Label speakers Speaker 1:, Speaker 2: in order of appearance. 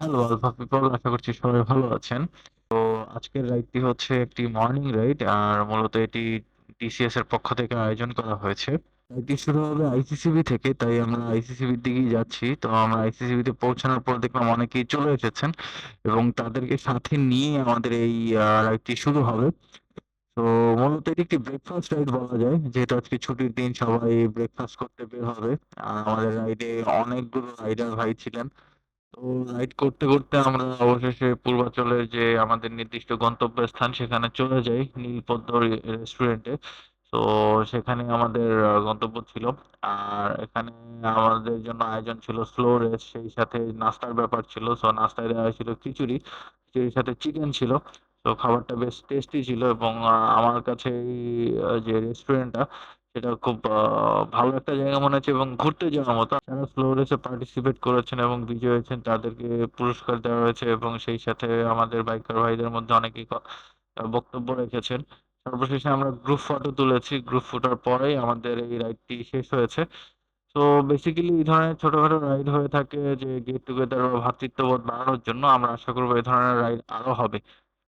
Speaker 1: Hello alpha people, আশা করছি সবাই ভালো আছেন। তো আজকের রাইডটি হচ্ছে একটি মর্নিং রাইড, আর মূলত এটি টিসিএস এর পক্ষ থেকে আয়োজন করা হয়েছে। রাইডটি শুরু হবে আইসিসিবি থেকে, তাই আমরা আইসিসিবির দিকেই যাচ্ছি। তো আমরা আইসিসিবিতে পৌঁছানোর পর দেখলাম অনেকেই চলে এসেছেন এবং তাদেরকে সাথে নিয়ে আমাদের এই রাইডটি শুরু হবে। তো মূলত এটি একটি ব্রেকফাস্ট রাইড বলা যায়, যেহেতু আজকে ছুটির দিন, সবাই ব্রেকফাস্ট করতে বের হবে। আর আমাদের রাইডে অনেকগুলো রাইডার ভাই ছিলেন। তো রাইড করতে করতে আমরা অবশেষে পূর্বাচলের যে আমাদের নির্দিষ্ট গন্তব্যস্থান সেখানে চলে যাই, নীলপদ্ম রেস্টুরেন্টে। তো সেখানে আমাদের গন্তব্য ছিল। আর এখানে আমাদের জন্য আয়োজন ছিল স্লো রেস্ট, সেই সাথে নাস্তার ব্যাপার ছিল। সো নাস্তায় দেওয়া হয়েছিল খিচুড়ি, খিচুড়ির সাথে চিকেন ছিল। তো খাবারটা বেশ টেস্টি ছিল এবং আমার কাছে এই যে রেস্টুরেন্টটা, সেটা খুব ভালো একটা জায়গা মনে হচ্ছে এবং ঘুরতে যাওয়ার মতো। যারা স্লো রেসে পার্টিসিপেট করেছেন এবং বিজয়ী হয়েছেন তাদেরকে পুরস্কার দেওয়া হয়েছে এবং সেই সাথে আমাদের বাইকার ভাইদের মধ্যে অনেকেই বক্তব্য রেখেছেন। সর্বশেষে আমরা গ্রুপ ফটো তুলেছি। গ্রুপ ফটোর পরেই আমাদের এই রাইডটি শেষ হয়েছে। তো বেসিক্যালি এই ধরনের ছোটখাটো রাইড হয়ে থাকে যে গেট টুগেদার বা ভ্রাতৃত্ববোধ বাড়ানোর জন্য। আমরা আশা করবো এই ধরনের রাইড আরো হবে।